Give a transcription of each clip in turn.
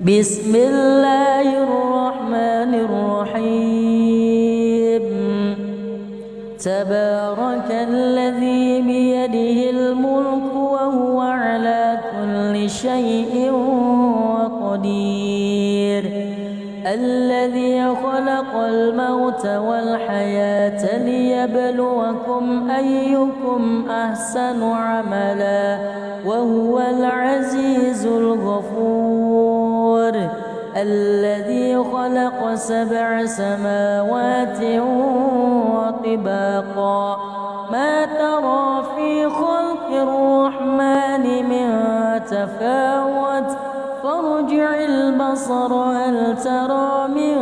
بسم الله الرحمن الرحيم. تبارك الذي بيده الملك وهو على كل شيء قدير. الذي خلق الموت والحياة ليبلوكم أيكم أحسن عملا وهو العزيز الغفور. الذي خلق 7 سماوات وطباقا ما ترى في خلق الرحمن من تفاوت فارجع البصر هل ترى من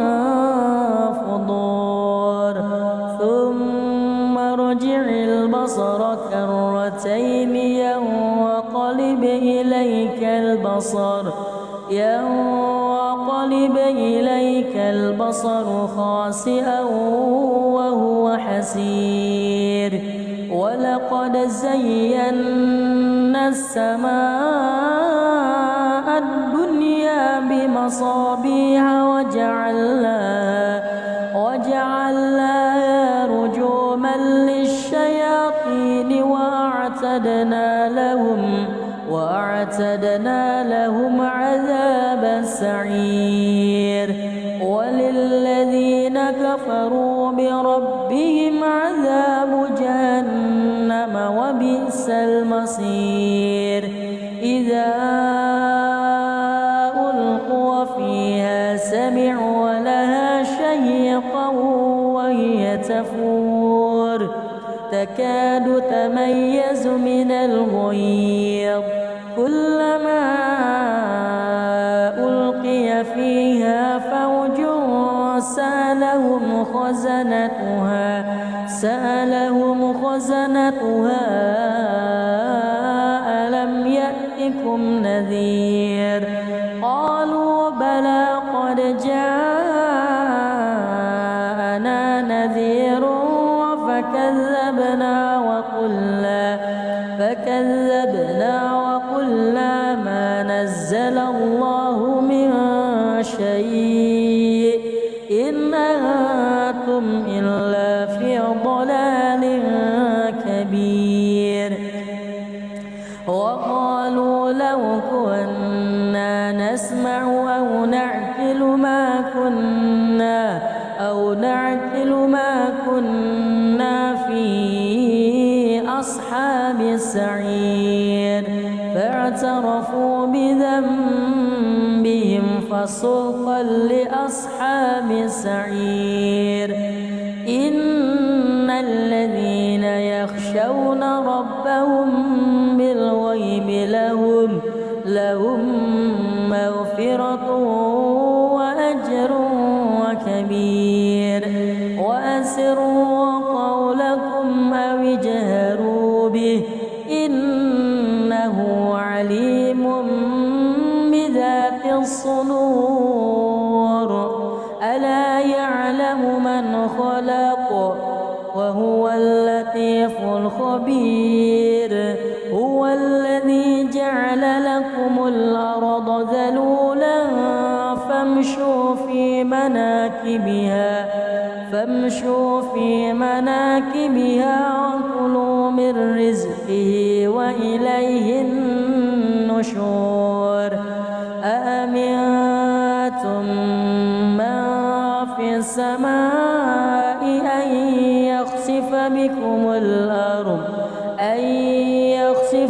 فطور ثم ارجع البصر كرتين ينقلب إليك البصر خاسئا وهو حسير. ولقد زينا السماء الدنيا بمصابيح وجعلناها رجوما للشياطين وأعتدنا لهم عذاب السعير. وللذين كفروا بربهم عذاب جهنم وبئس المصير. إذا ألقوا فيها سمعوا لها شهيقا وهي تفور تكاد تميز من الغيظ. كلما ألقي فيها فوج سألهم خزنتها ألم يأتكم نذير؟ قالوا بلى قد جاءنا نذير فكذبنا وقلنا ما نزل الله من شيء إن أنتم إلا في ضلال كبير. وقالوا لو كنا نسمع أو نعقل ما كنا في أصحاب السعير. فاعترفوا بذنبهم فسحقا لأصحاب السعير. إن الذين يخشون ربهم بالغيب لهم مغفرة وأجر كبير. وأسروا قولكم أو اجهروا به إنه عليم بذات الصدور. ألا يعلم من خلق وهو اللطيف الخبير. هو الذي جعل لكم الأرض ذلولا فامشوا في مناكبها وكلوا من رزقه وإليه النشور. أأمنتم من في السماء أن يخسف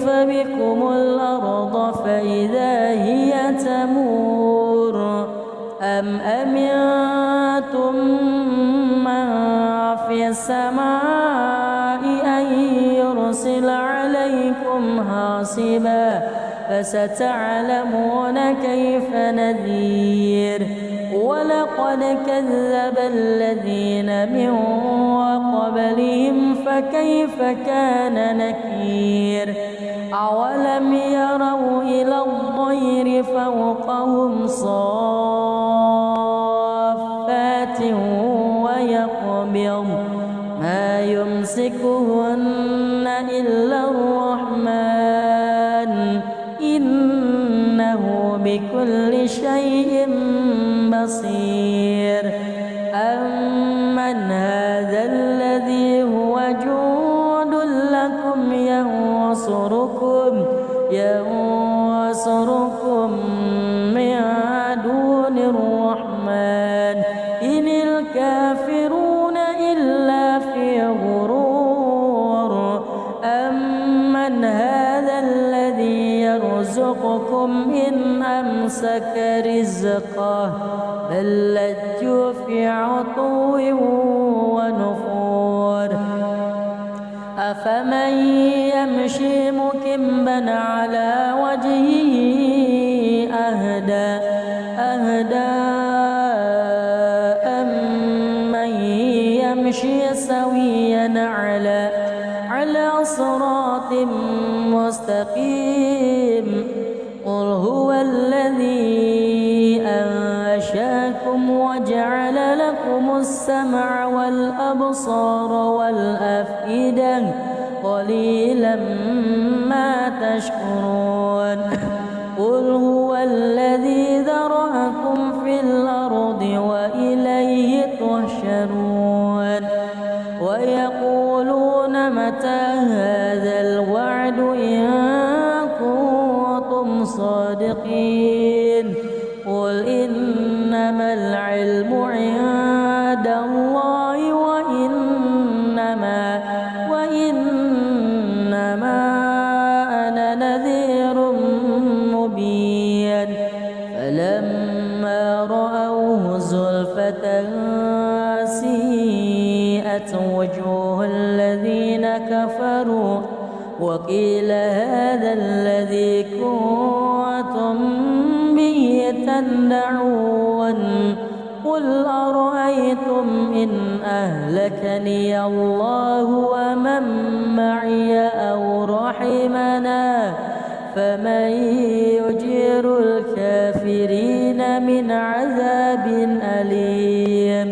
بكم الأرض فإذا هي تمور. أم أمنتم من في السماء أن يرسل عليكم حاصبا فستعلمون كيف نذير. ولقد كذب الذين من قبلهم فكيف كان نكير. أولم يروا إلى الطير فوقهم صافات ويقبض ما يمسكهن إلا الرحمن إنه بكل شيء بصير أمن هذا الذي هو جند لكم ينصركم من دون الرحمن إن الكافرون إلا في غرور أمن هذا الذي يرزقكم إن أمسك رزقه بل لجوا في عتو ونفور أفمن يمشي مكبا على وجهه أهدى أمن يمشي سويا على صراط مستقيم قل هو الذي أنشأكم وجعل لكم السمع والأبصار والأفئدة قليلا ما تشكرون قل هو الذي ذرأكم في الأرض وإليه تحشرون ويقولون متى هذا الوعد إن كنتم صادقين قل إنما العلم عند الله وإنما أنا نذير مبين فلما رأوه زلفة سيئت وجوه الذين كفروا وقيل هذا الذي كنتم به تدعون قل أرأيتم إن أهلكني الله ومن معي أو رحمنا فمن يجير الكافرين من عذاب أليم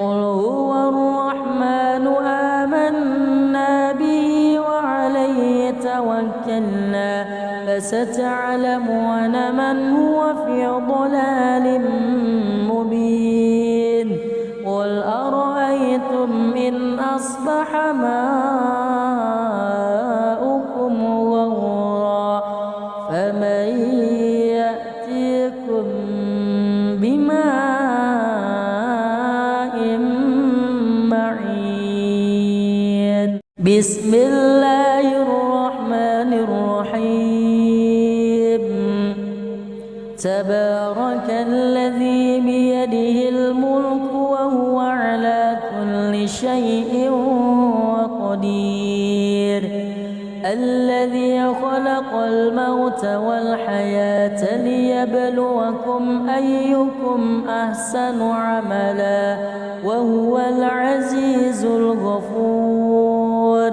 قل هو الرحمن آمنا به وعليه توكلنا فستعلمون من هو في ضلال مبين قل أرأيتم إن أصبح ماؤكم غورا فمن يأتيكم بماء معين بسم الله الرحمن الرحيم تبارك الذي بيده الملك وهو على كل شيء قدير الذي خلق الموت والحياة ليبلوكم أيكم أحسن عملا وهو العزيز الغفور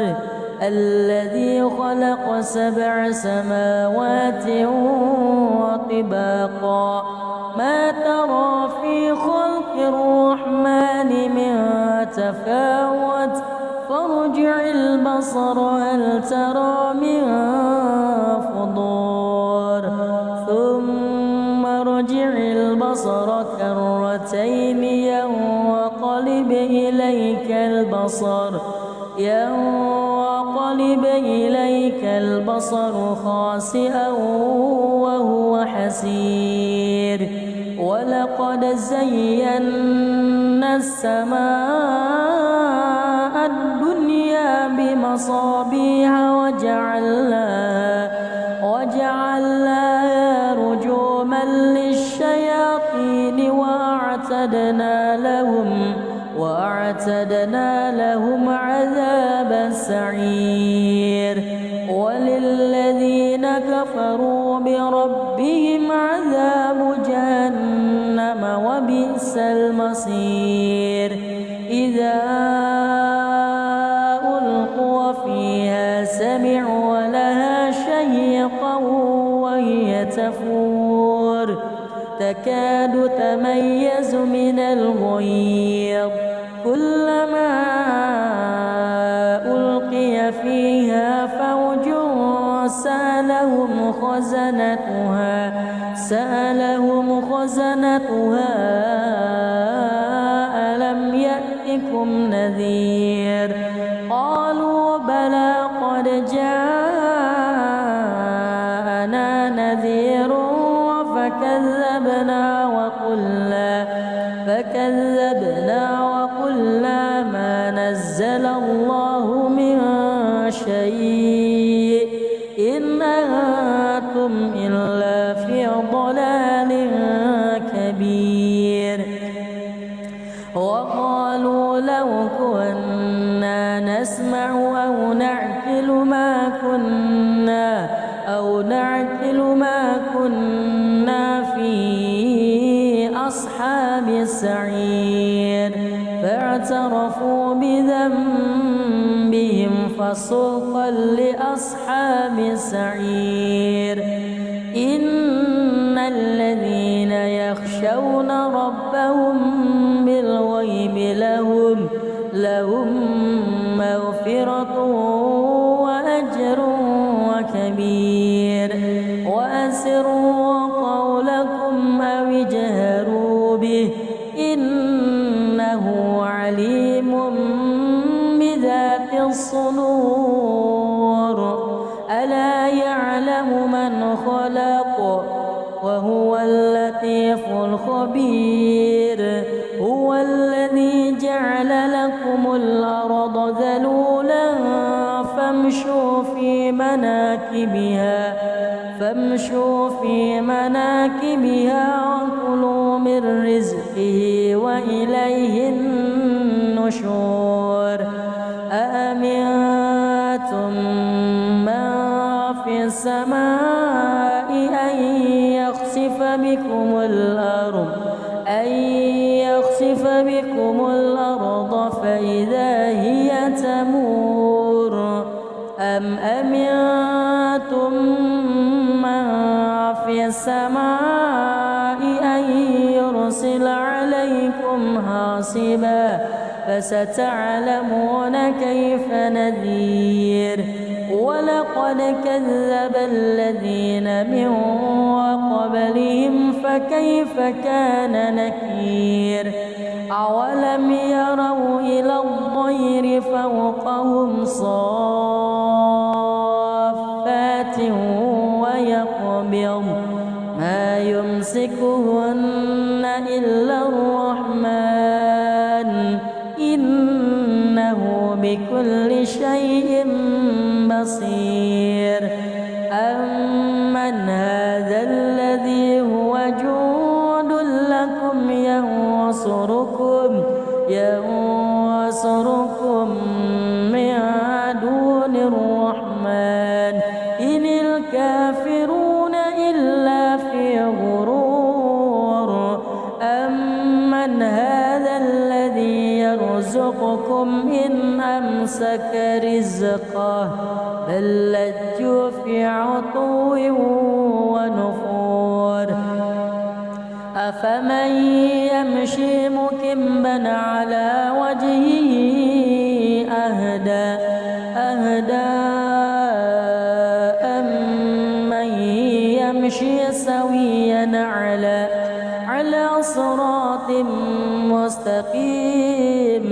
الذي خلق 7 سماوات وطباقا ما ترى في خلق الرحمن من تفاوت فارجع البصر هل ترى من فطور ثم ارجع البصر كرتين ينقلب إليك البصر خاسئا وهو حسير ولقد زينا السماء الدنيا بمصابيح وجعلناها رجوما للشياطين وأعتدنا لهم عذاب السعير وللذين كفروا بربهم عذاب جهنم وبئس المصير إذا ألقوا فيها سمعوا لها شهيقا وهي تفور تكاد تميز من الغيظ كلما ألقي فيها فوج سألهم خزنتها ألم يأتكم نذير قالوا بلى قد جاءنا نذير فكذبنا وقلنا ما نزل الله من شيء إن أنتم إلا في ضلال كبير وقالوا لو كنا نسمع أو نعقل ما كنا في أصحاب السعير فاعترفوا بذنبهم فسوقا لأصحاب السعير إن الذين يخشون ربهم بالغيب لهم مغفرة وأجر كبير وأسروا قولكم أو اجهروا به إنه عليم بذات الصدور ألا يعلم من خلق وهو اللطيف الخبير هو الذي جعل لكم الأرض ذلولا فامشوا في مناكبها وكلوا من رزقه وإليه النشور أأمنتم من في السماء أن يخسف بكم الأرض فإذا هي تمور أم أمنتم من في السماء أن يرسل عليكم حاصبا فستعلمون كيف نذير ولقد كذب الذين من قبلهم فكيف كان نكير أولم يروا إلى الطير فوقهم صافات ويقبض ما يمسكهن إلا الرحمن إنه بكل شيء بصير أمن هذا الذي هو جند لكم ينصركم من دون الرحمن إن الكافرون إلا في غرور أمن هذا الذي يرزقكم إن أمسك رزقه بل لجوا في عتو ونفور أفمن يمشي مكبا على وجهه أهدى أمن يمشي سويا على صراط مستقيم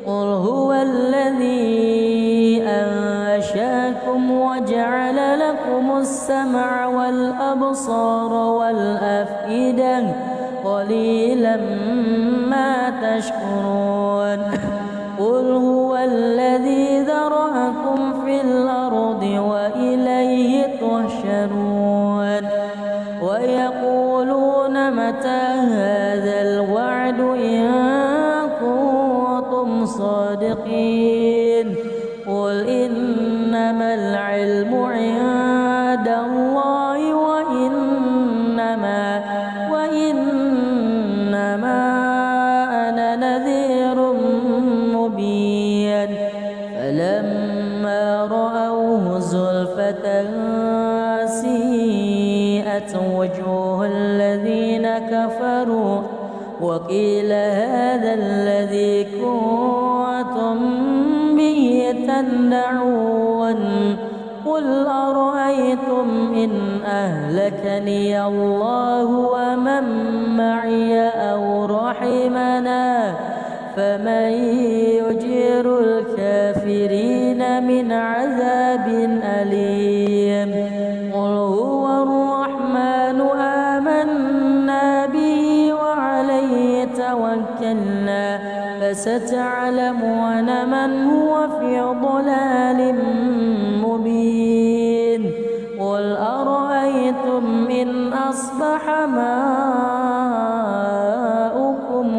قل هو الذي أنشأكم وجعل لكم السمع والأبصار والأفئدة قليلا ما تشكرون قل هو الذي ذرأكم في الأرض وإليه تحشرون ويقولون متى هذا الوعد إن كنتم صادقين قل إنما العلم عند الله وإنما أنا نذير مبين فلما رأوه زلفة سيئت وجوه الذين كفروا وقيل هذا الذي كنتم به تدعون قل أرأيتم إن أهلكني الله ومن معي أو رحمنا فمن يجير الكافرين من عذاب أليم قل هو الرحمن آمنا به وعليه توكلنا فستعلمون من هو في ضلال مبين قل أرأيتم إن أصبح ماؤكم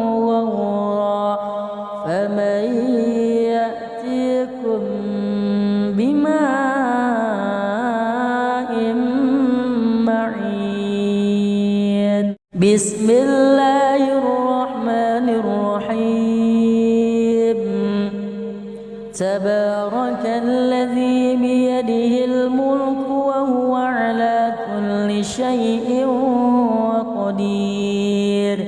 غورا فمن يأتيكم بماء معين بسم الله الرحمن الرحيم تبارك الذي بيده الملك وهو على كل شيء قدير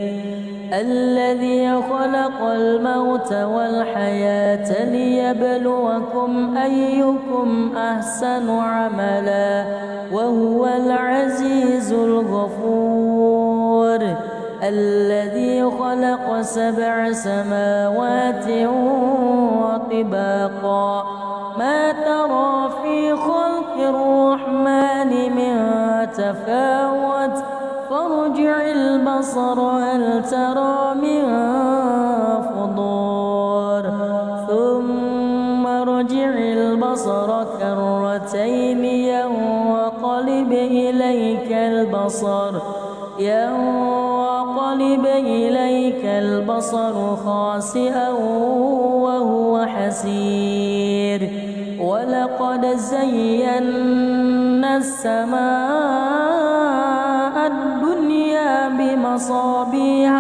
الذي خلق الموت والحياة ليبلوكم أيكم أحسن عملا وهو العزيز الغفور الذي خلق 7 سماوات وطباقا ما ترى في خلق الرحمن من تفاوت فارجع البصر هل ترى من فطور ثم ارجع البصر كرتين ينقلب إليك البصر خاسئا وهو حسير ولقد زينا السماء الدنيا بمصابيح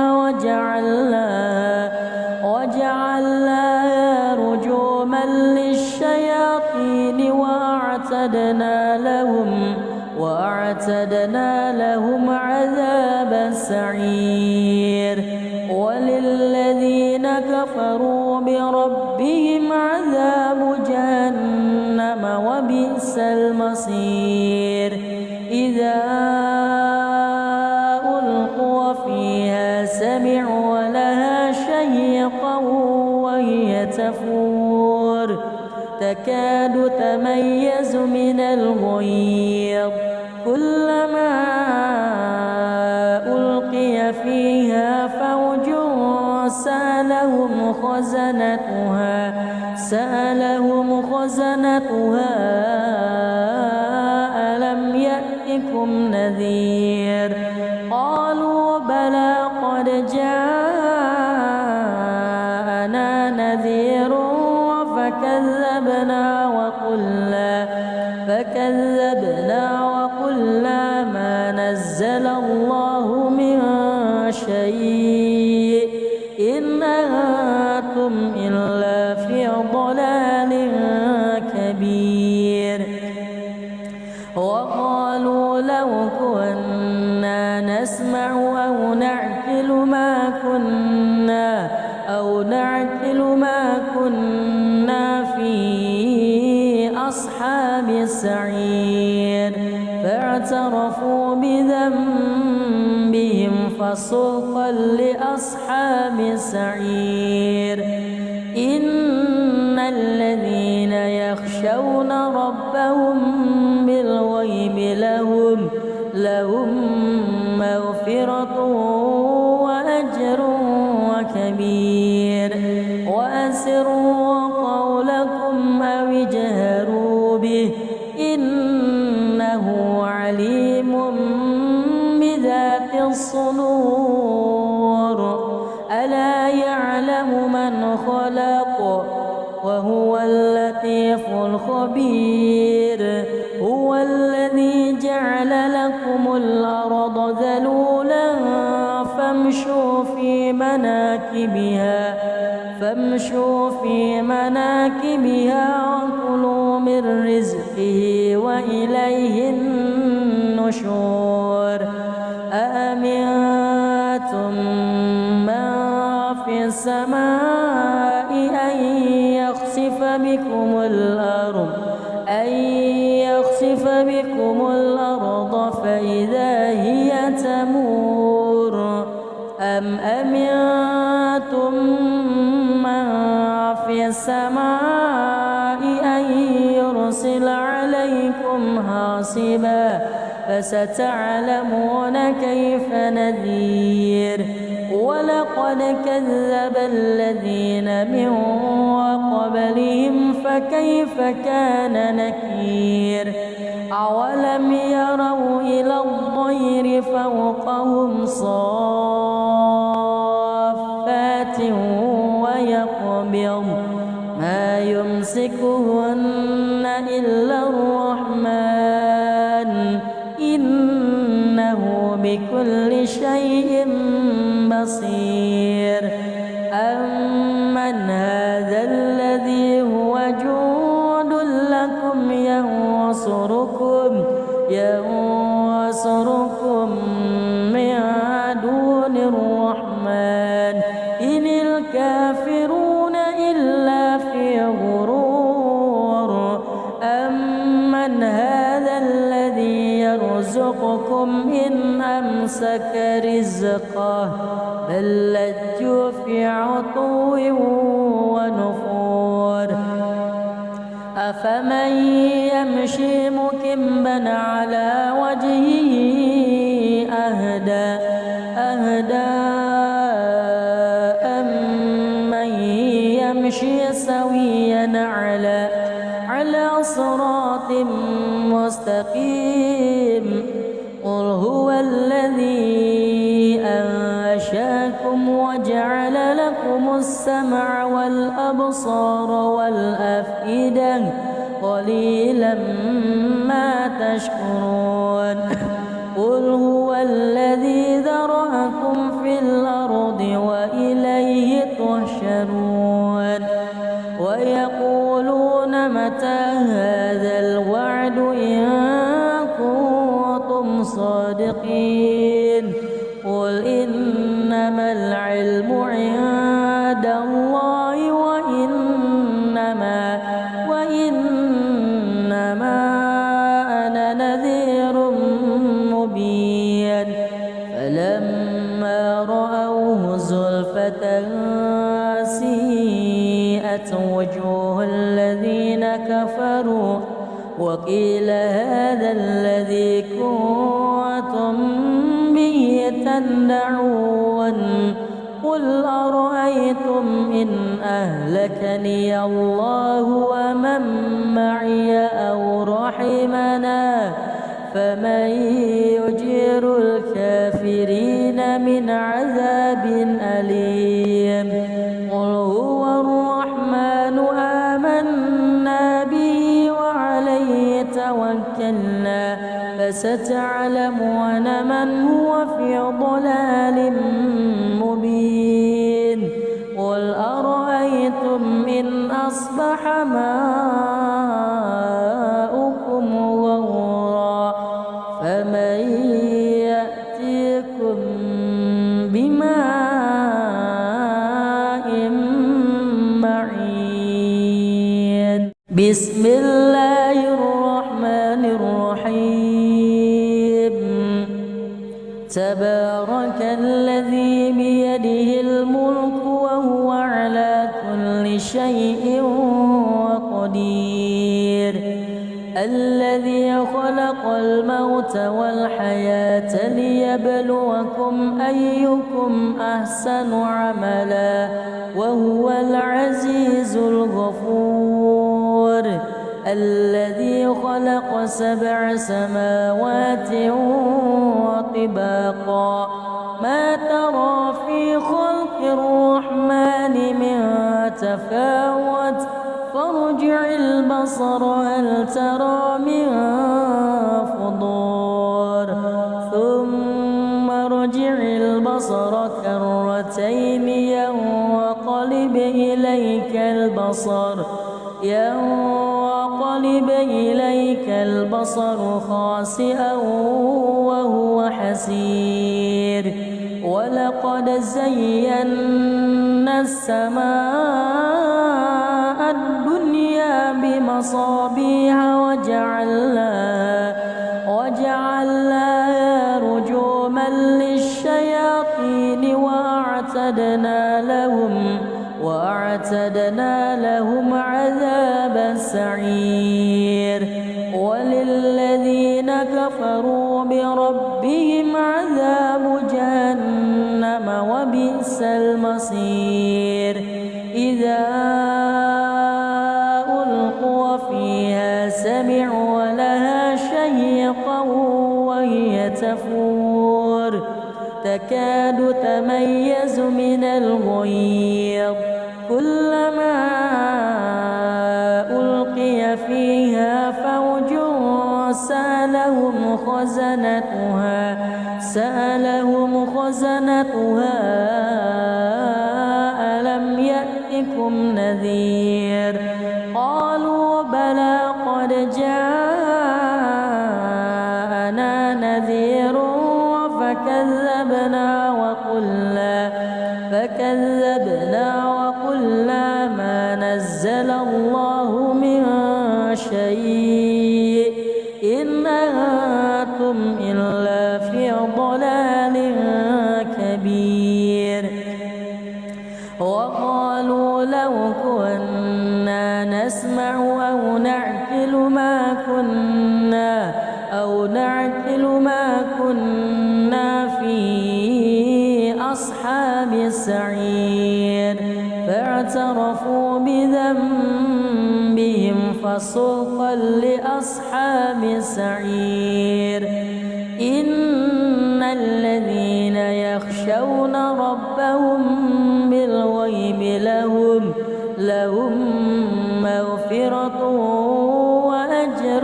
وجعلناها رجوما للشياطين وأعتدنا لهم عذاب السعير وللذين كفروا بربهم عذاب جهنم وبئس المصير إذا ألقوا فيها سمعوا لها شهيقا وهي تفور تكاد تميز من الغيظ كلما ألقي فيها فوج سألهم خزنتها ألم يأتكم نذير قالوا بلى قد جاءنا نذير فكذبنا وقلنا ما نزل الله من شيء إن أنتم إلا في ضلال كبير وقالوا لو كنا نسمع أو نعقل ما كنا في أصحاب السعير فاعترفوا بذنبهم فسوقا لأصحاب السعير إن الذين يخشون ربهم بالغيب لهم مغفرة وأجر كبير وأسروا قولكم أو اجهروا به إنه عليم بذات الصدور ألا يعلم من خلق وهو اللطيف الخبير هو الذي جعل لكم الأرض ذلولا فامشوا في مناكبها وكلوا من رزقه وإليه النشور أأمنتم من في السماء أن يخسف بكم الأرض أم أمنتم من في السماء أن يرسل عليكم حاصبا فستعلمون كيف نذير ولقد كذب الذين من قبلهم فكيف كان نكير أولم يروا إلى الطير فوقهم صافات ويقبض ما يمسكهن إلا الرحمن إنه بكل شيء بصير أمن هذا الذي هو جند لكم ينصركم من دون الرحمن إن الكافرون إلا في غرور أمن هذا الذي يرزقكم إن أمسك رزقه بل لجوا في عتو ونفور أفمن يمشي مكبا على وجهه أهدى أمن يمشي سويا على صراط مستقيم قل هو الذي أنشأكم وجعل لكم السمع والأبصار والأفئدة قليلا ما تشكرون قل هو الذي ذرأكم في الأرض وإليه تحشرون ويقولون متى هذا الوعد إن كنتم صادقين قل إنما العلم عند الله وإنما أنا نذير مبين فلما رأوه زلفة سيئت وجوه الذين كفروا وقيل هذا الذي كنتم به تدعون قل أرأيتم إن أهلكني الله ومن معي أو رحمنا فمن يجير الكافرين من عذاب أليم قل هو الرحمن آمنا به وعليه توكلنا فستعلمون من هو في ضلال مبين قل أرأيتم إن أصبح ماؤكم غورا فمن يأتيكم بماء معين بسم الله الرحمن الرحيم تبارك الذي بيده الملك وهو على كل شيء قدير الذي خلق الموت والحياة ليبلوكم أيكم أحسن عملا وهو العزيز الغفور الذي خلق 7 سماوات وطباقا ما ترى في خلق الرحمن من تفاوت فارجع البصر هل ترى من فطور ثم ارجع البصر كرتين ينقلب إليك البصر خاسئا وهو حسير ولقد زينا السماء الدنيا بمصابيح وجعلناها رجوما للشياطين وأعتدنا لهم عذاب السعير وللذين كفروا بربهم عذاب جهنم وبئس المصير إذا ألقوا فيها سمعوا لها شهيقا وهي تفور تكاد تميز من الغيظ كلما ألقي فيها فوج سألهم خزنتها ألم يأتكم نذير قالوا بلى قد جاءنا نذير فكذبنا وقلنا ما نزل الله من شيء إن أنتم إلا في ضلال كبير وقالوا لو كنا نسمع أو نعقل ما كنا في أصحاب السعير فاعترفوا بذنبهم فسوقا لأصحاب السعير إن الذين يخشون ربهم بالغيب لهم مغفرة وأجر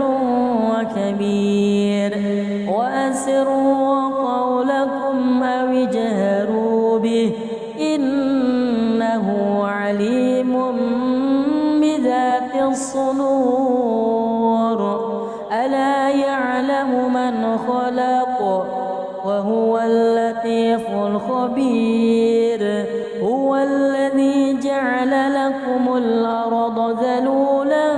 كبير وأسروا قولكم أو اجهروا به إنه عليم بذات الصدور ألا يعلم من خلق وهو اللطيف الخبير هو الذي جعل لكم الأرض ذلولا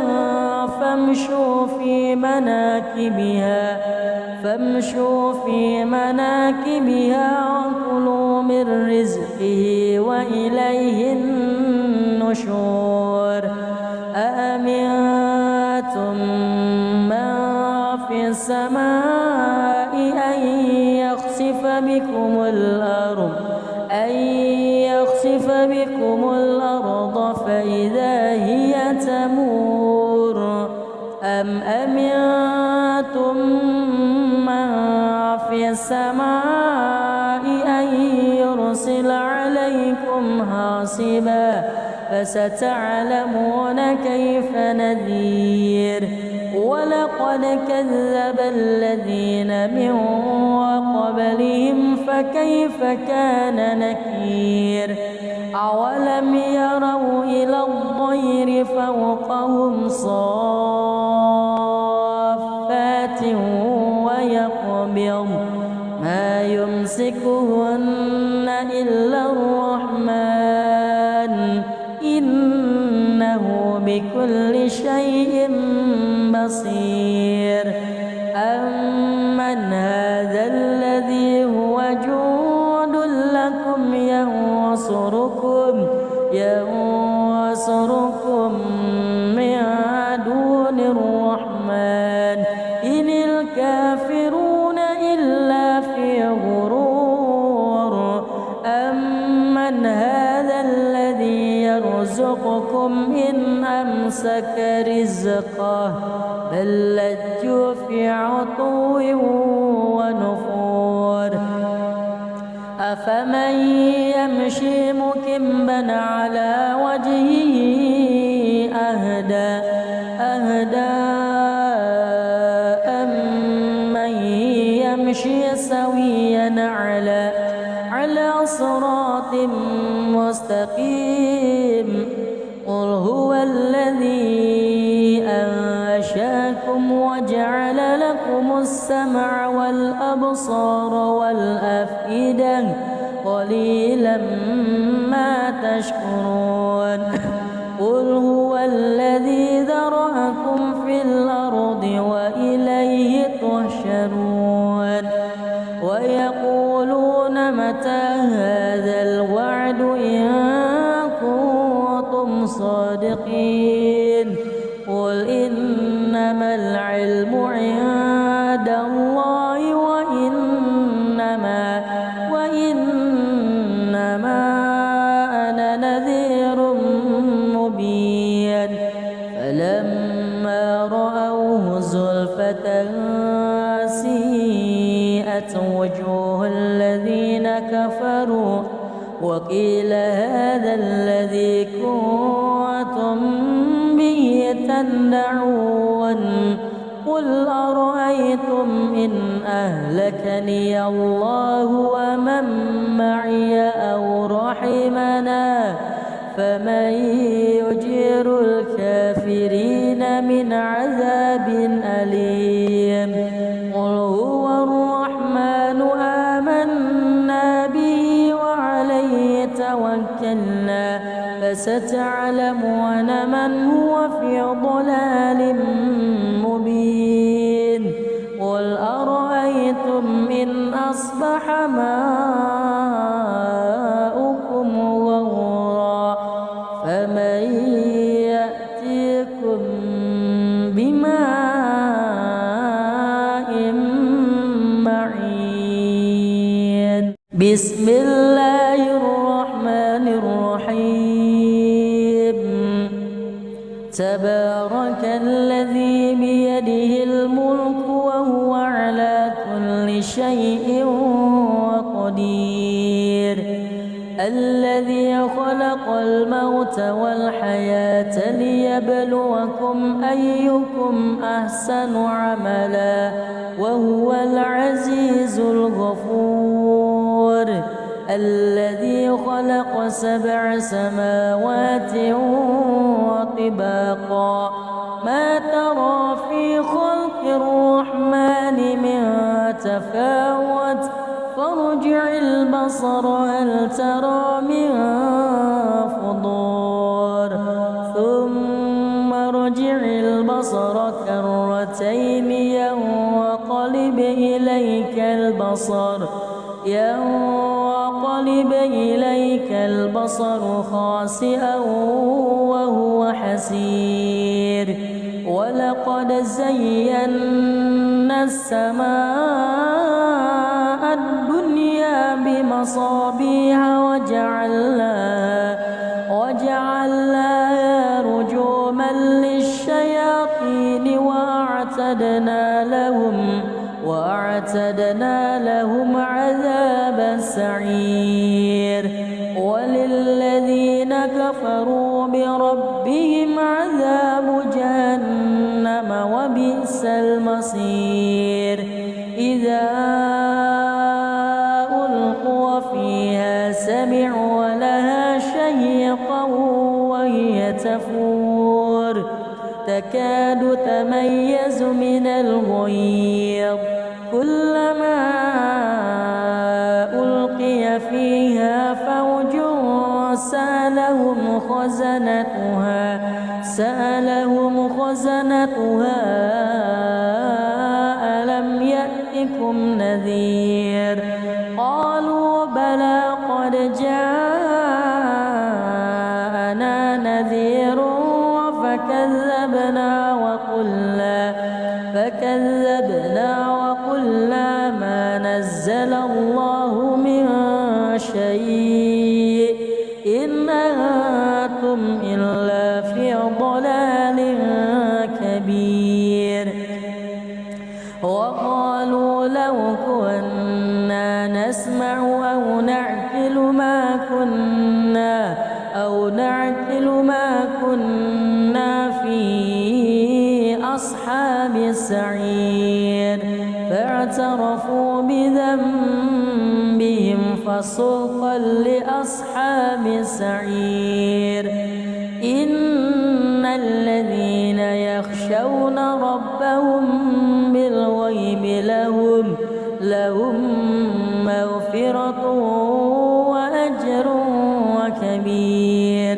فامشوا في مناكبها وكلوا من رزقه وإليه النشور أأمنتم من في السماء أن يخسف بكم الأرض فإذا هي تمور أم أمنتم من في السماء أن يرسل عليكم حاصبا فستعلمون كيف نذير ولقد كذب الذين من قبلهم فكيف كان نكير أولم يروا إلى الطير فوقهم صافات ويقبض ما يمسكهن إلا الرحمن إنه بكل شيء بصير أمن هذا الذي هو جند لكم ينصركم من دون الرحمن إن الكافرون إلا في غرور أمن هذا الذي يرزقكم إن أمسك رزقه بل لجوا في عتو ونفور أفمن يمشي مكبا على وجهه أهدى أمن يمشي سويا على صراط مستقيم قل هو الذي أنشأكم وجعل لكم السمع والأبصار والأفئدة قليلا ما تشكرون قل هو الذي ذرأكم في الأرض وإليه تحشرون ويقولون متى هذا الوعد إن كنتم الصادقين قل إنما العلم عند الله وإنما أنا نذير مبين فلما رأوه زلفة سيئت وجوه الذين كفروا وقيل هذا الذي كنتم به تدعون قل أرأيتم إن أهلكني الله ومن معي أو رحمنا فمن يجير الكافرين من عذاب أليم قل هو الرحمن آمنا به وعليه توكلنا فستعلمون من هو في ضلال مبين قل أرأيتم إن أصبح ماؤكم غورا فمن يأتيكم بماء معين بسم الله الرحمن الرحيم تبارك الذي بيده الملك وهو على كل شيء قدير الذي خلق الموت والحياة ليبلوكم أيكم أحسن عملا وهو العزيز الغفور الذي خلق 7 سماوات وطباقا ما ترى في خلق الرحمن من تفاوت فارجع البصر هل ترى من فطور ثم ارجع البصر كرتين ينقلب إليك البصر خاسئا وهو حسير ولقد زينا السماء الدنيا بمصابيح وجعلناها رجوما للشياطين وأعتدنا لهم عذاب السعير وللذين كفروا بربهم عذاب جهنم وبئس المصير إذا ألقوا فيها سمعوا لها شهيقا وهي تفور تكاد تميز من الغيظ كلما ألقي فيها فوج سألهم خزنتها ألم يأتكم نذير قالوا بلى قد جاءنا نذير فكذبنا وقلنا ما نزل الله من شيء إن أنتم إلا في ضلال كبير وقالوا لو كنا نسمع أو نعقل ما كنا في أصحاب السعير فاعترفوا بذنبهم فسوقا لأصحاب السعير إن الذين يخشون ربهم بالغيب لهم مغفرة وأجر كبير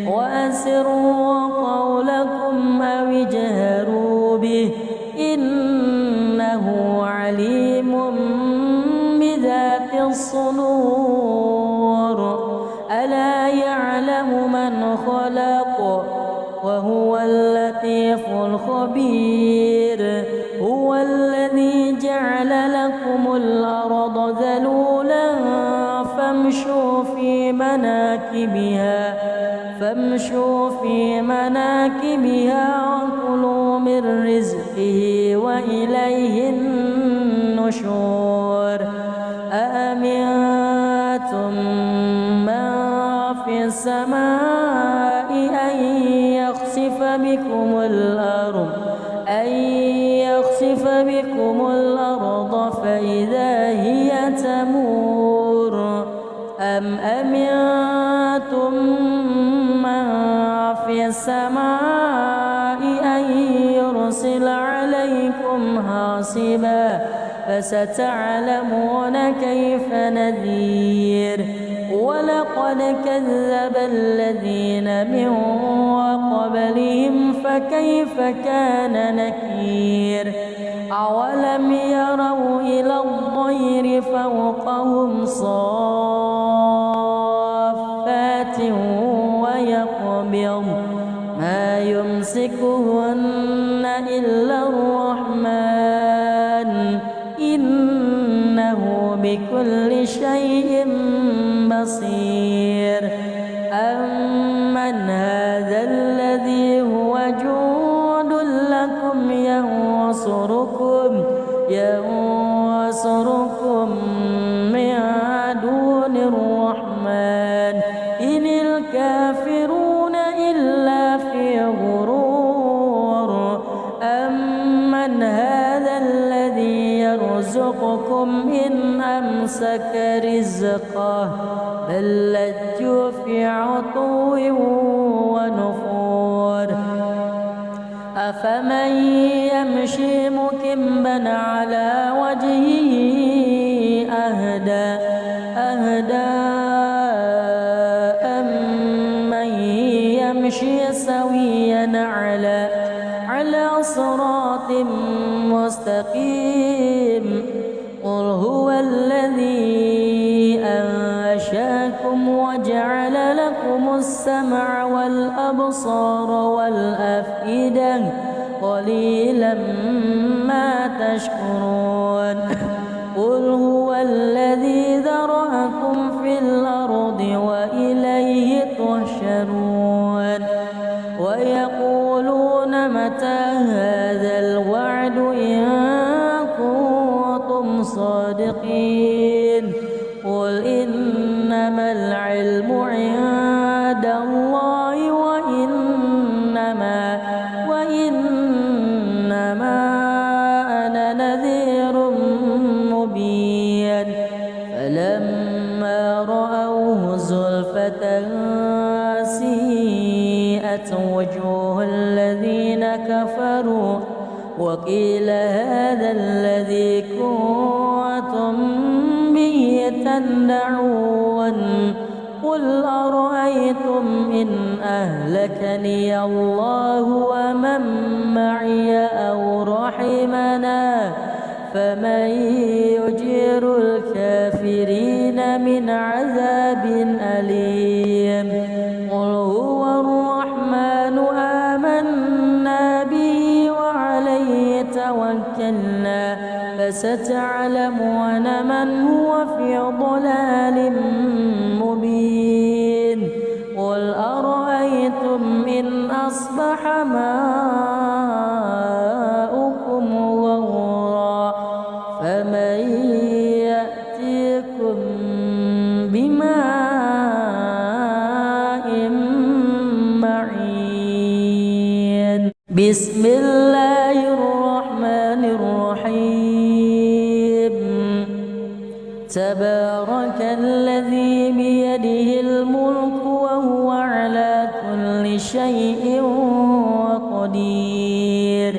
وأسروا قولكم أو اجهروا به إنه عليم بذات الصدور ألا يعلم من خلق فامشوا في مناكبها وكلوا من رزقه وإليه النشور أأمنتم من في السماء أن يخسف بكم الأرض فإذا هي تمور أم أمنتم من في السماء أن يرسل عليكم حاصبا فستعلمون كيف نذير ولقد كذب الذين من قبلهم فكيف كان نكير أولم يروا إلى الطير فوقهم صافات ويقبض ما يمسكهن إلا الرحمن إنه بكل شيء بصير أمن هذا الذي هو جند لكم ينصركم من دون الرحمن إن الكافرون إلا في غرور أمن هذا الذي يرزقكم إن أمسك رزقه بل لجوا في عتو ونفور أفمن يمشي مكبا على وجهه أهدى أمن يمشي سويا على صراط مستقيم قل هو الذي أنشأكم وجعل لكم السمع والأبصار والأفئدة قليلا ما تشكرون قل هو الذي ذرأكم في الأرض وإليه تحشرون ويقولون متى هذا الوعد إن كنتم صادقين قل إنما العلم عند الله وإنما أنا نذير مبين فلما رأوه زلفة سيئت وجوه الذين كفروا وقيل هذا الذي كنتم به تدعون قل أرأيتم إن أهلكني الله ومن معي أو رحمنا فمن يجير الكافرين من عذاب أليم قل هو الرحمن آمنا به وعليه توكلنا فستعلمون من هو في ضلال مبين قل أرأيتم إن أصبح ماؤكم غورا فمن يأتيكم بماء معين بسم الله الرحمن الرحيم تبارك الذي بيده الملك وهو على كل شيء قدير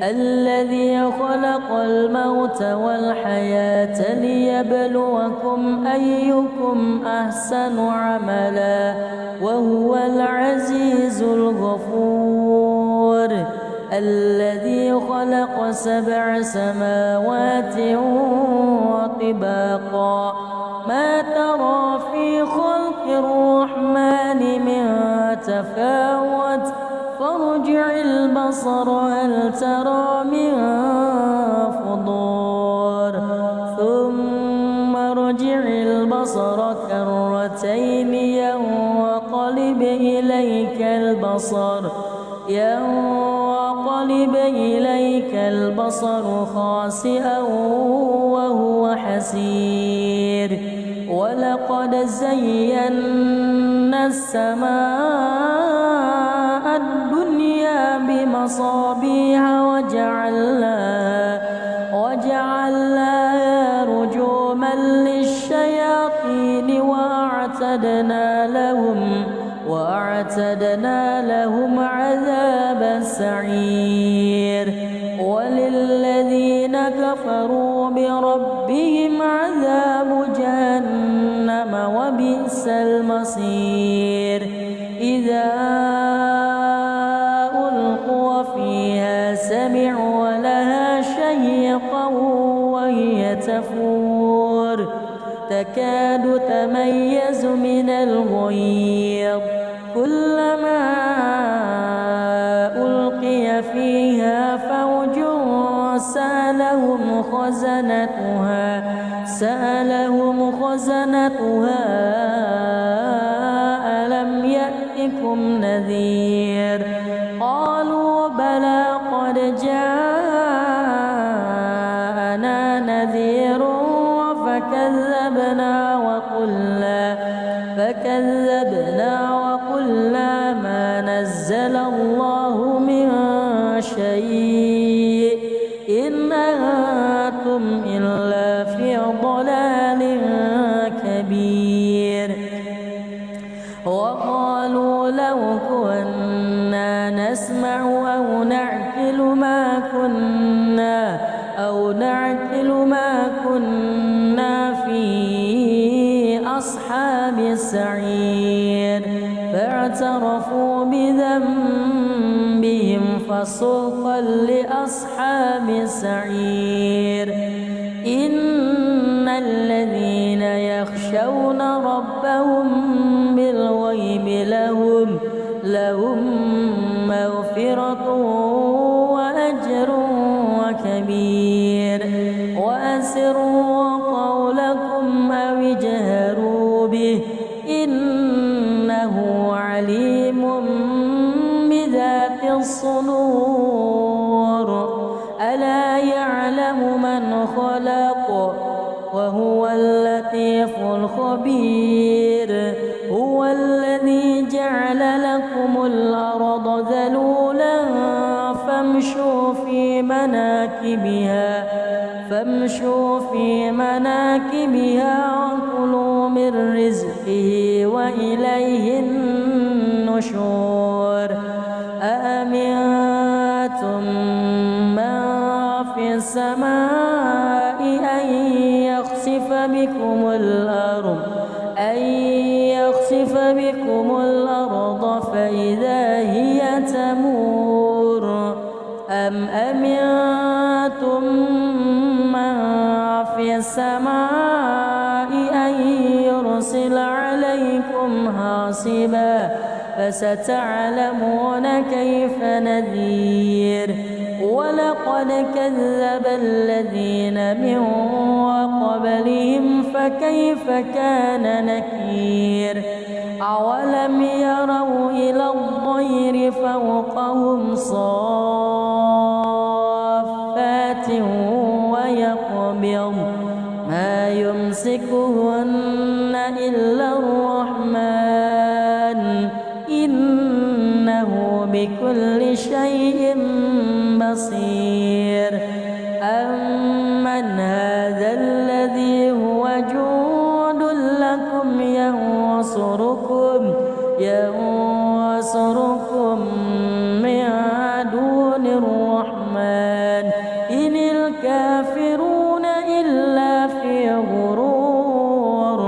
الذي خلق الموت والحياة ليبلوكم أيكم أحسن عملا وهو العزيز الغفور الذي خلق 7 سماوات وطباقا ما ترى في خلق الرحمن من تفاوت فارجع البصر هل ترى من فطور ثم ارجع البصر كرتين ينقلب إليك البصر خاسئا وهو حسير ولقد زينا السماء الدنيا بمصابيح وجعلناها رجوما للشياطين وأعتدنا لهم عذاب السعير وللذين كفروا بربهم عذاب جهنم وبئس المصير إذا ألقوا فيها سمعوا لها شهيقا وهي تفور تكاد تميز من الغيظ كلما ألقي فيها فوج سألهم خزنتها ألم يأتكم نذير قالوا بلى قد جاءنا نذير فكذبنا وقلنا ما نزل الله من شيء إن أنتم إلا في ضلال كبير وقالوا لو كنا نسمع أو نعقل ما كنا في أصحاب السعير فاعترفوا بذنبهم فسوقا لأصحاب السعير إن الذين يخشون ربهم بالغيب لهم مغفرة وأجر كبير وأسروا قولكم أو اجهروا به إنه عليم بذات الصدور ألا يعلم من خلق وهو اللطيف الخبير هو الذي جعل لكم الأرض ذلولا فامشوا في مناكبها وكلوا من رزقه وإليه النشور أأمنتم من في السماء أن يخسف بكم الأرض فإذا هي تمور أم أمنتم من في السماء أن يرسل عليكم حاصبا فستعلمون كيف نذير ولقد كذب الذين من قبلهم فكيف كان نكير أولم يروا إلى الطير فوقهم صافات ويقبض ما يمسكهن إلا الرحمن إنه بكل شيء بصير أمن هذا الذي هو جند لكم ينصركم من دون الرحمن إن الكافرون إلا في غرور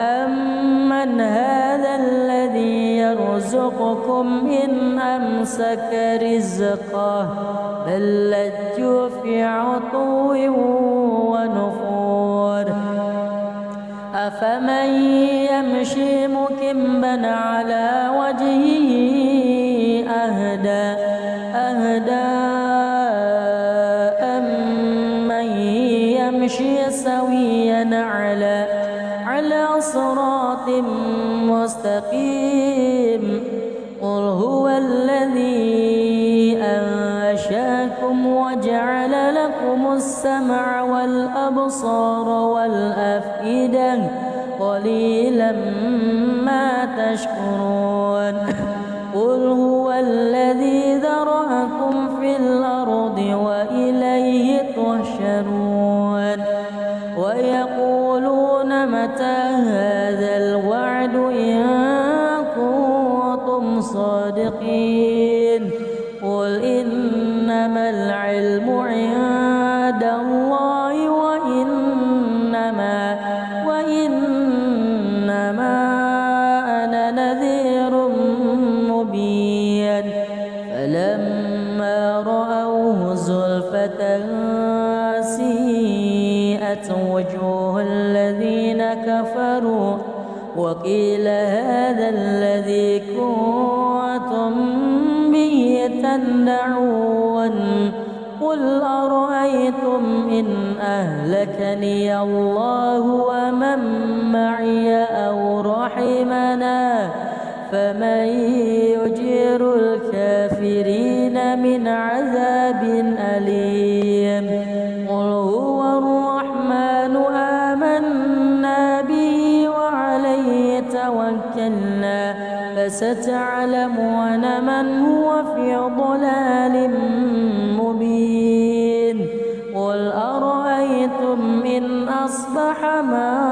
أمن هذا الذي يرزقكم إن أمسك رزقه بل لجوا في عتو ونفور أفمن يمشي مكبا على وجهه أهدى أمن يمشي سويا على صراط صراط مستقيم قل هو الذي أنشأكم وجعل لكم السمع والأبصار والأفئدة قليلا ما تشكرون قل هو الذي ذرأكم في الأرض وإليه تحشرون ويقولون متى هذا الوعد إن كنتم صادقين قل إنما العلم عند الله وإنما أنا نذير مبين فلما رأوه زلفة سيئت وجوه الذين كفروا وقيل هذا الذي كنتم به تدعون قل أرأيتم إن أهلكني الله ومن معي أو رحمنا فمن يجير الكافرين من عذاب أليم قل هو الرحمن آمنا به وعليه توكلنا فستعلمون من هو في ضلال مبين قل أرأيتم إن أصبح ماؤكم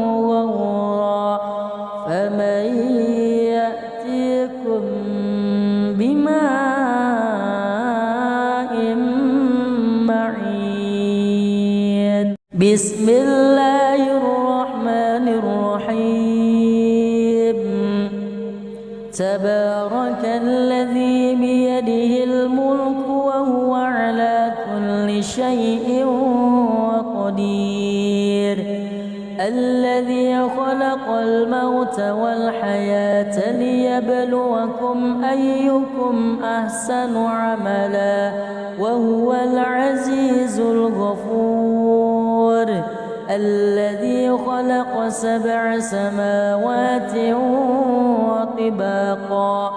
غورا فمن يأتيكم بماء معين بسم الله الرحمن الرحيم تبارك الذي بيده الملك وهو على كل شيء قدير الذي خلق الموت والحياة ليبلوكم أيكم أحسن عملا وهو العزيز الغفور الذي خلق 7 سماوات وطباقا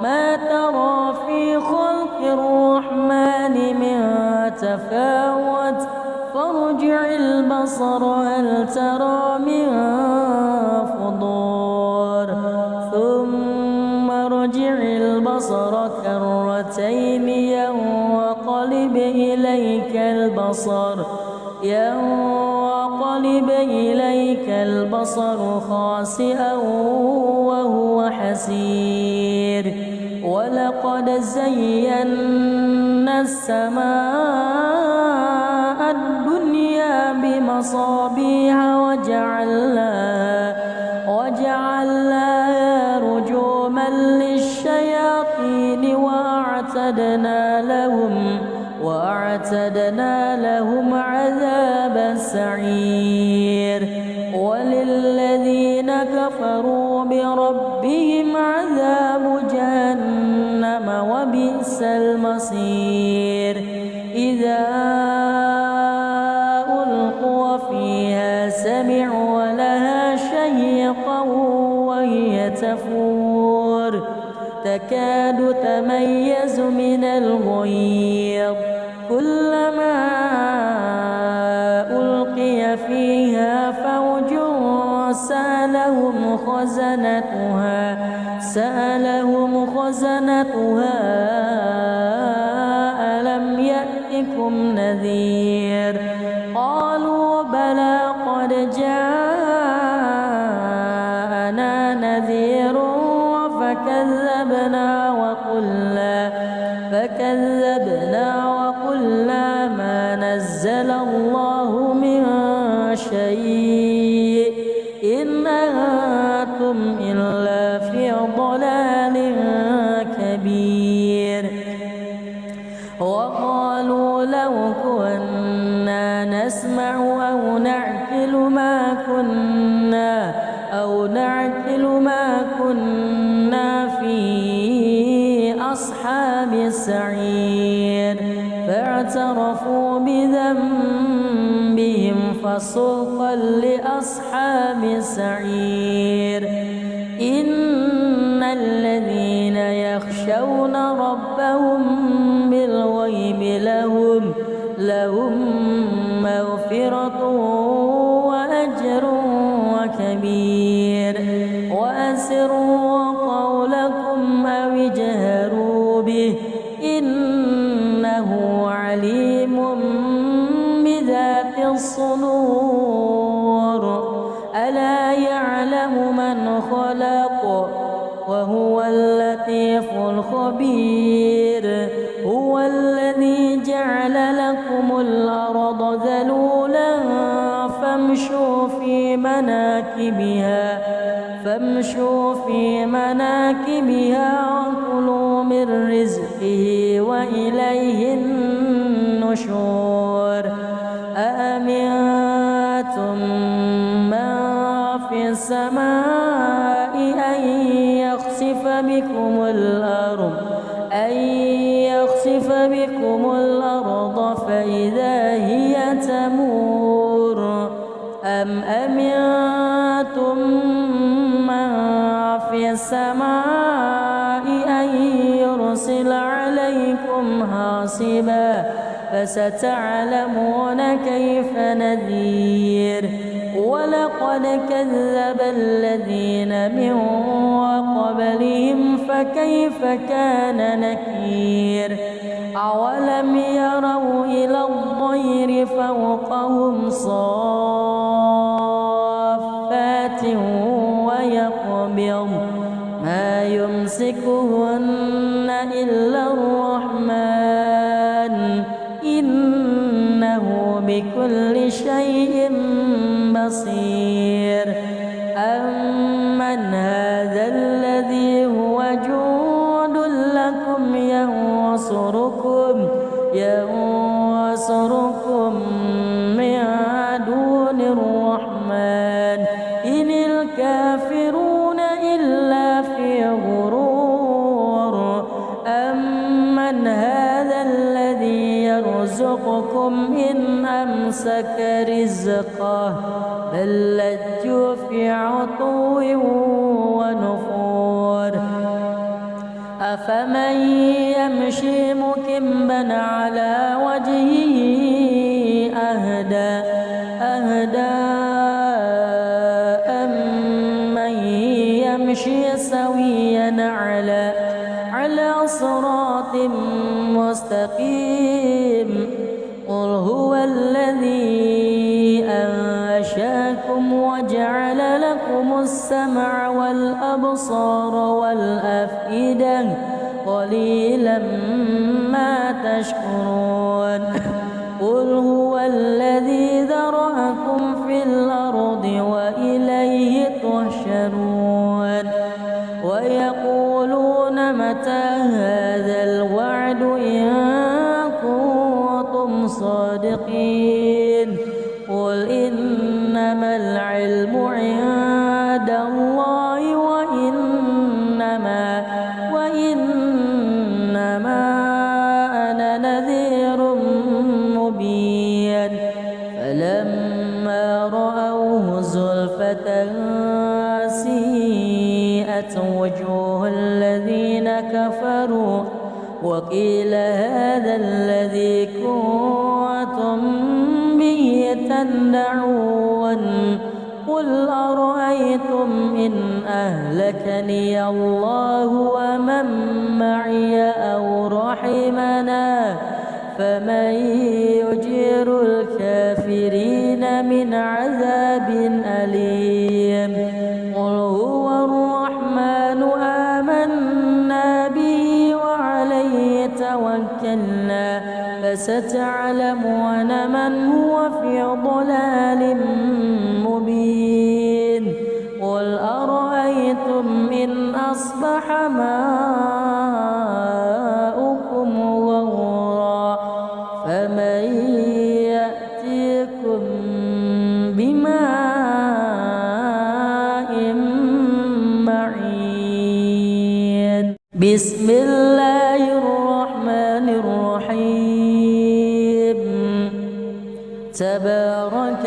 ما ترى في خلق الرحمن من تفاوت فارجع البصر هل ترى من فطور ثم ارجع البصر كرتين ينقلب إليك البصر خاسئا وهو حسير ولقد زينا السماء الدنيا بمصابيح وجعلناها رجوما للشياطين وأعتدنا لهم عذاب السعير وللذين كفروا بربهم عذاب جهنم وبئس المصير إذا ألقوا فيها سمعوا لها شهيقا وهي تفور تكاد تميز من الغيظ كلما ألقي فيها فوج سألهم خزنتها ألم يأتكم نذير قالوا بلى قد جاءنا نذير فكذبنا وقلنا ما نزل الله من شيء إن أنتم إلا في ضلال كبير وقالوا لو كنا نسمع أو نعقل ما كنا في أصحاب السعير فاعترفوا بذنبهم فسوقا لأصحاب السعير إن الذين يخشون ربهم بالغيب لهم مغفرة وأجر كبير وأسروا قولكم أو اجهروا به إنه عليم بذات الصدور ألا يعلم من خلق وهو اللطيف الخبير هو الذي جعل لكم الأرض ذلولا فامشوا في مناكبها وكلوا من رزقه وإليه النشور أأمنتم من في السماء أن يخسف بكم الأرض فإذا هي تمور أم أمنتم من في السماء أن يرسل عليكم حاصبا فستعلمون كيف نذير ولقد كذب الذين من قبلهم فكيف كان نكير أولم يروا إلى الطير فوقهم صافات ويقبض ما يمسكهن إلا الرحمن إنه بكل شيء بصير أمن هذا الذي هو جند لكم ينصركم من دون الرحمن إن الكافرون إلا في غرور أمن هذا الذي يرزقكم إن أمسك رزقه بل لجوا في عتو ونفور أفمن يمشي مكبا على وجهه أهدى أمن يمشي سويا على صراط مستقيم قل هو الذي أنشأكم وجعل لكم السمع والأبصار والأفئدة قليلا ما تشكرون قل هو الذي ذرأكم في الأرض وإليه تحشرون ويقولون متى هذا الوعد إن كنتم صادقين قل إنما العلم عند الله وإنما أنا نذير مبين فلما رأوه زلفة سيئت وجوه الذين كفروا وقيل هذا الذي كنتم به تدعون قل أرأيتم إن أهلكني الله ومن معي أو رحمنا فمن يجير الكافرين من عذاب أليم قل هو الرحمن آمنا به وعليه توكلنا فستعلمون من هو في ضلال مبين قل أرأيتم إن أصبح ماؤكم غورا فمن يأتيكم بماء معين بسم الله الرحمن الرحيم تبارك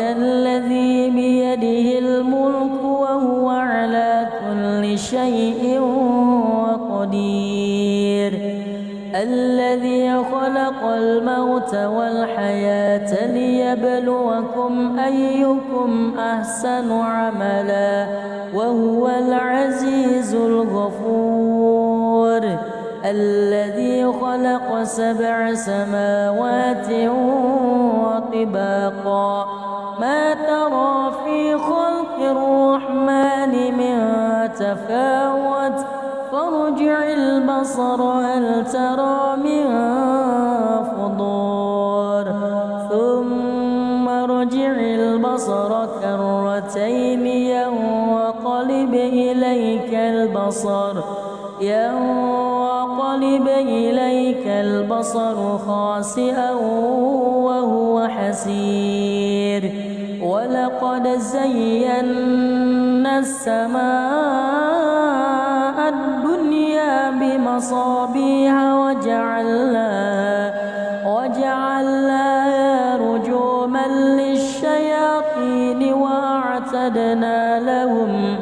الملك وهو على كل شيء قدير الذي خلق الموت والحياة ليبلوكم أيكم أحسن عملا وهو العزيز الغفور الذي خلق 7 سماوات طباقا ما ترى في خلق الرحمن من تفاوت فارجع البصر هل ترى من فطور ثم ارجع البصر كرتين ينقلب إليك البصر خاسئا وهو حسير ولقد زينا السماء الدنيا بمصابيح وجعلناها رجوما للشياطين وأعتدنا لهم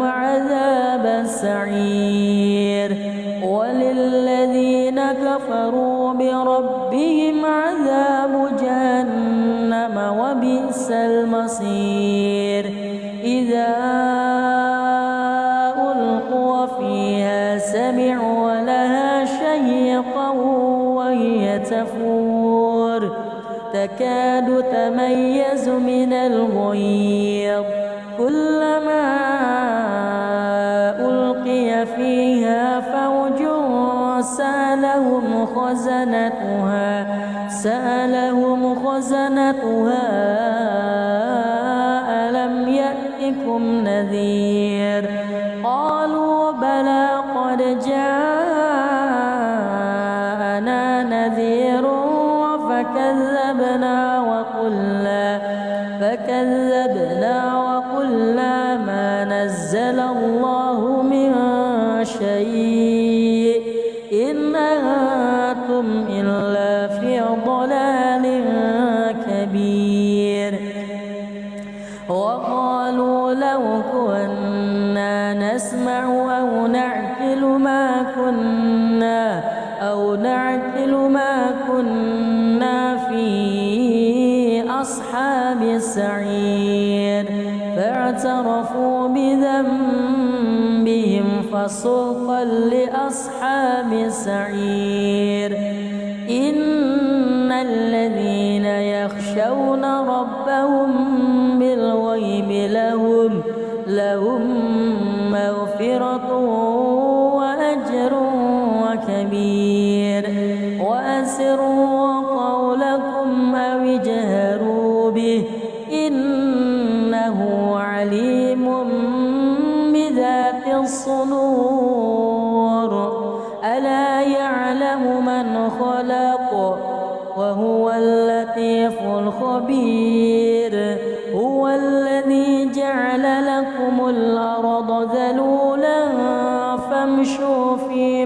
عذاب السعير وللذين كفروا بربهم عذاب جهنم وبئس المصير إذا ألقوا فيها سمعوا لها شهيقا وهي تفور تكاد تميز من الغيظ كلما ألقي فيها فوج سألهم خزنتها ألم يأتكم نذير قالوا بلى قد جاءنا نذير فكذبنا وقلنا ما نزل الله من شيء إن أنتم إلا في ضلال كبير وقالوا لو كنا نسمع أو نعقل ما كنا في أصحاب السعير فاعترفوا بذنبهم فسوقا لأصحاب السعير إن الذين يخشون ربهم بالغيب لهم مغفرة وأجر كبير وأسروا قولكم أو اجهروا به إنه عليم بذات الصدور ألا يعلم من خلق وهو اللطيف الخبير هو الذي جعل لكم الأرض ذلولا فامشوا في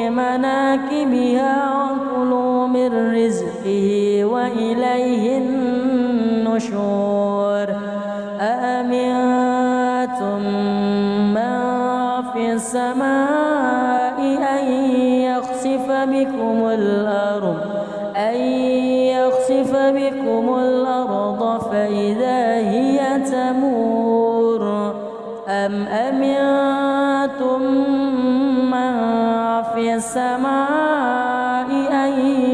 مناكبها وكلوا من رزقه وإليه النشور أأمنتم من في السماء أن يخسف بكم الأرض فإذا هي تمور أم أمنتم من في السماء أن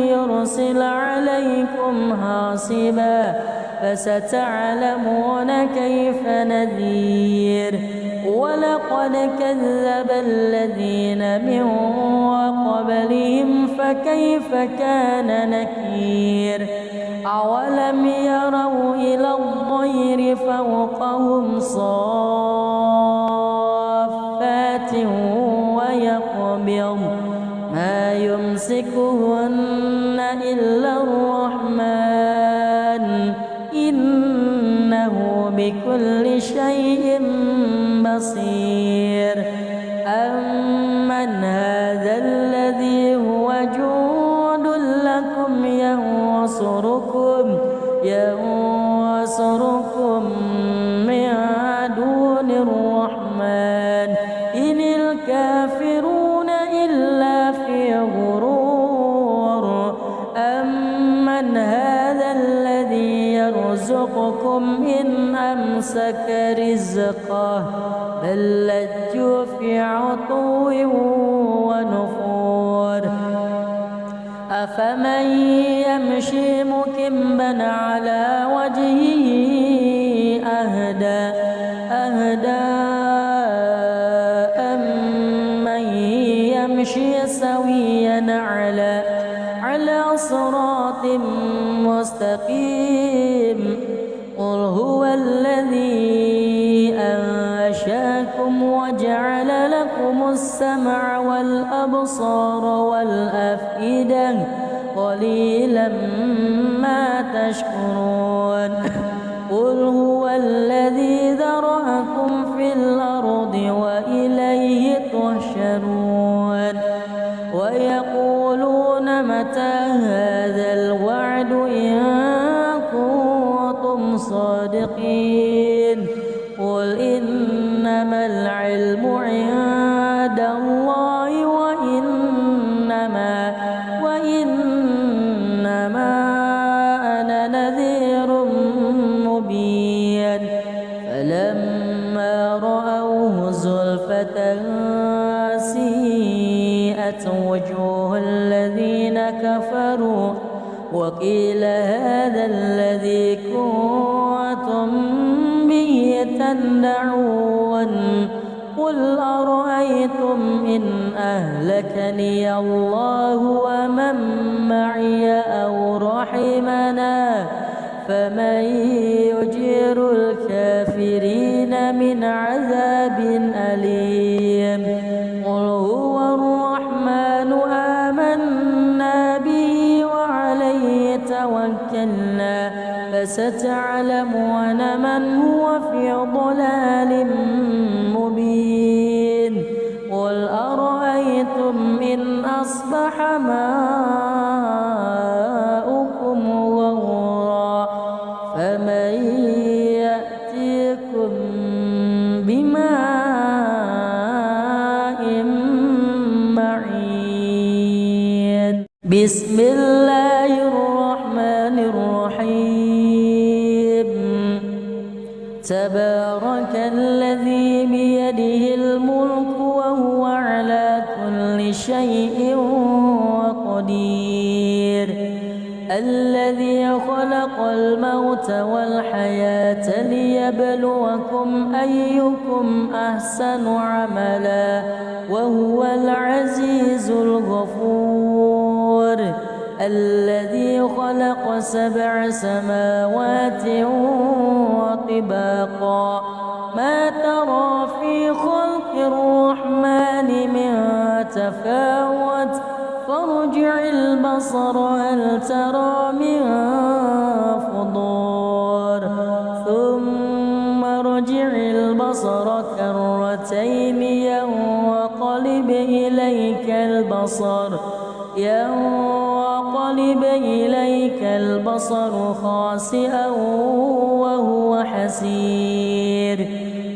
يرسل عليكم حاصبا فستعلمون كيف نذير ولقد كذب الذين من قبلهم فكيف كان نكير أولم يروا إلى الطير فوقهم صافات ويقبض ما يمسكهن إلا الرحمن إنه بكل شيء بصير أمن هذا الذي هو جند لكم ينصر ينصركم من دون الرحمن إن الكافرون إلا في غرور أمن هذا الذي يرزقكم إن أمسك رزقه بل لجوا في عتو ونفور أفمن يمشي مكبا على وجهه أهدى أمن يمشي سويا على صراط مستقيم قل هو الذي أنشأكم وجعل لكم السمع والأبصار والأفئدة قليلا ما تشكرون قل هو الذي ذرأكم في الأرض وإليه تحشرون ويقولون متى هذا الوعد إن كنتم صادقين قل إنما العلم عند الله وإنما أنا نذير مبين فلما رأوه زلفة سيئت وجوه الذين كفروا وقيل هذا الذي كنتم به تدعون قل أرأيتم إن أهلكني الله ومن معي أو رحمنا فمن يجير الكافرين من عذاب أليم قل هو الرحمن آمنا به وعليه توكلنا فستعلمون من هو في ضلال مبين قل أرأيتم إن أصبح ماؤكم غورا فمن يأتيكم بماء معين بسم الله الرحمن الرحيم تبارك الذي بيده الملك وهو على كل شيء قدير الذي خلق الموت والحياة ليبلوكم أيكم أحسن عملا وهو العزيز الغفور الذي خلق 7 سماوات وطباقا ما ترى في خلق الرحمن من تفاوت فارجع البصر هل ترى من فطور ثم ارجع البصر كرتين ينقلب إليك البصر خاسئا وهو حسير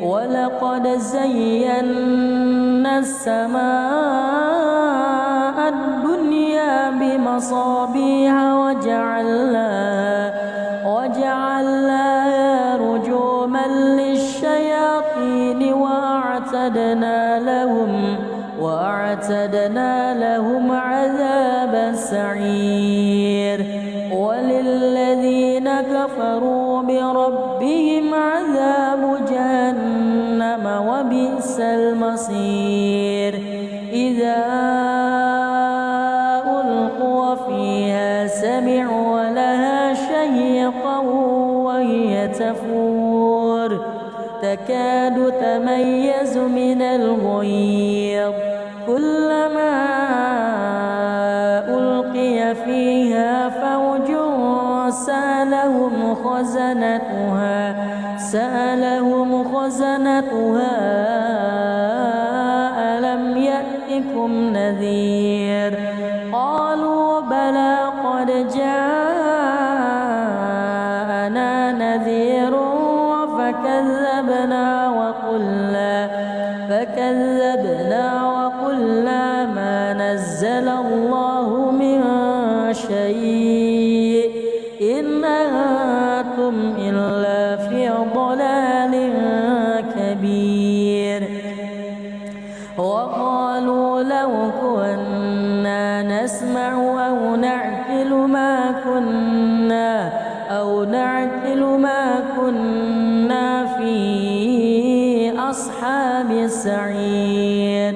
ولقد زينا السماء الدنيا بمصابيح وجعلناها رجوما للشياطين وأعتدنا لهم عذاب السعير وللذين كفروا بربهم عذاب جهنم وبئس المصير إذا ألقوا فيها سمعوا لها شهيقا وهي تفور تكاد تميز من الغيظ كلما ألقي فيها فوج سألهم خزنتها ألم يأتكم نذير قالوا بلى قد جاءنا أنتم إلا في ضلال كبير. وقالوا لو كنا نسمع أو نعقل ما كنا في أصحاب السعير.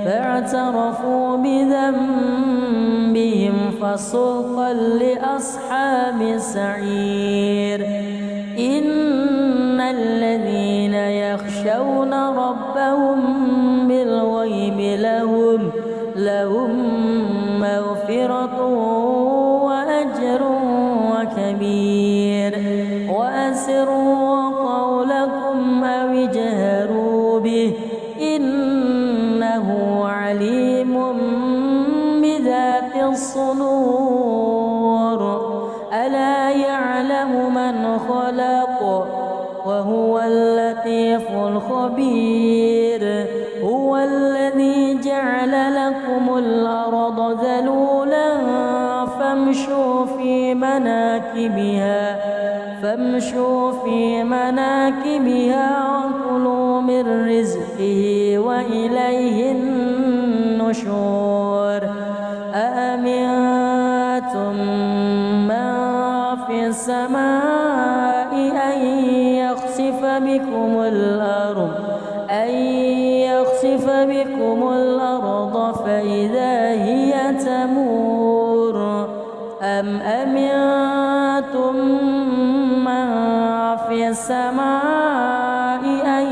فاعترفوا بذنبهم فسحقا لأصحاب السعير. إن الذين يخشون ربهم بالغيب لهم مغفرة وأجر كبير. وأسروا قولكم أو اجهروا به إنه عليم بذات الصدور. ألا يعلم من خلق وهو اللطيف الخبير. هو الذي جعل لكم الأرض ذلولا فامشوا في مناكبها وكلوا من رزقه وإليه النشور. أأمنتم من في السماء أن يخسف بكم الأرض فإذا هي تمور. أم أمنتم من في السماء أن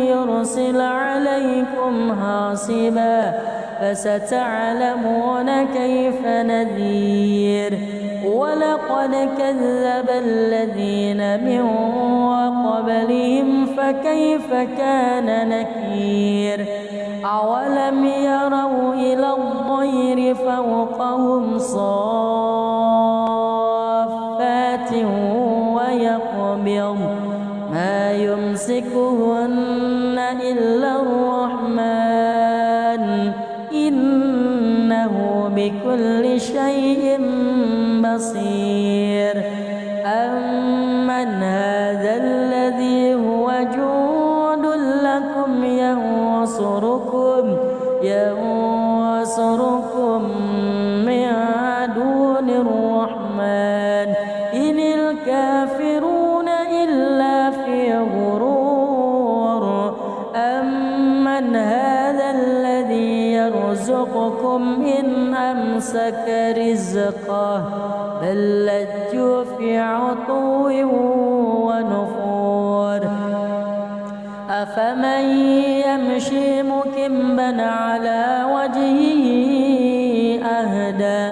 يرسل عليكم حاصبا فستعلمون كيف نذير. ولقد كذب الذين من قبلهم فكيف كان نكير. أولم يروا إلى الطير فوقهم صافات ويقبض ما يمسكهن إلا الرحمن إنه بكل شيء بصير. أمن هذا الذي هو جند لكم ينصركم من دون الرحمن إن الكافرون إلا في غرور. أمن هذا الذي يرزقكم إن أمسك رزقه بل لجوا في عتو ونفور. أفمن يمشي مكبا على وجهه أهدى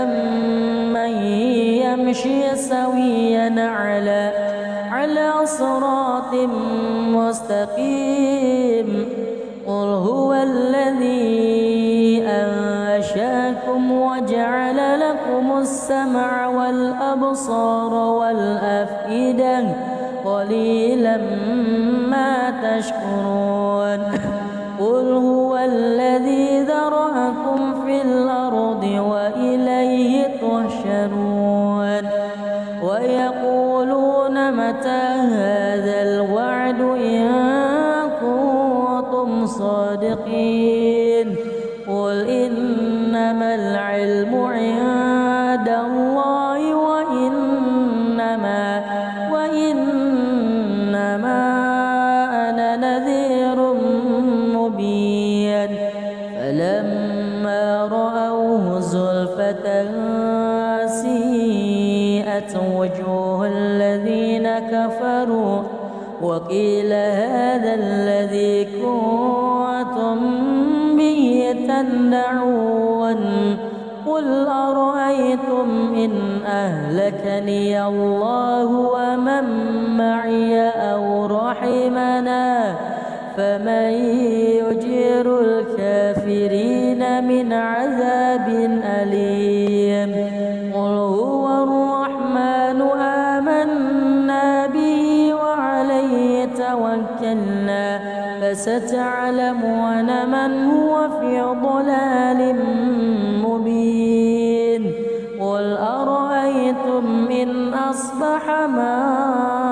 أمن يمشي سويا على صراط مستقيم. قل هو الذي أنشأكم وجعل لكم السمع والأبصار والأفئدة قليلا ما تشكرون. قل هو الذي ذرأكم في الأرض وإليه تحشرون. ويقولون متى هذا الوعد إن كنتم صادقين. قل إنما العلم عند الله وإنما أنا نذير مبين. فلما رأوه زلفة سيئت وجوه الذين كفروا وقيل هذا الذي كنتم به تدعون. قل أرأيتم إن أهلكني الله ومن معي أو رحمنا فمن يجير الكافرين من عذاب أليم. قل هو الرحمن آمنا به وعليه توكلنا فستعلمون من هو في ضلال مبين. ما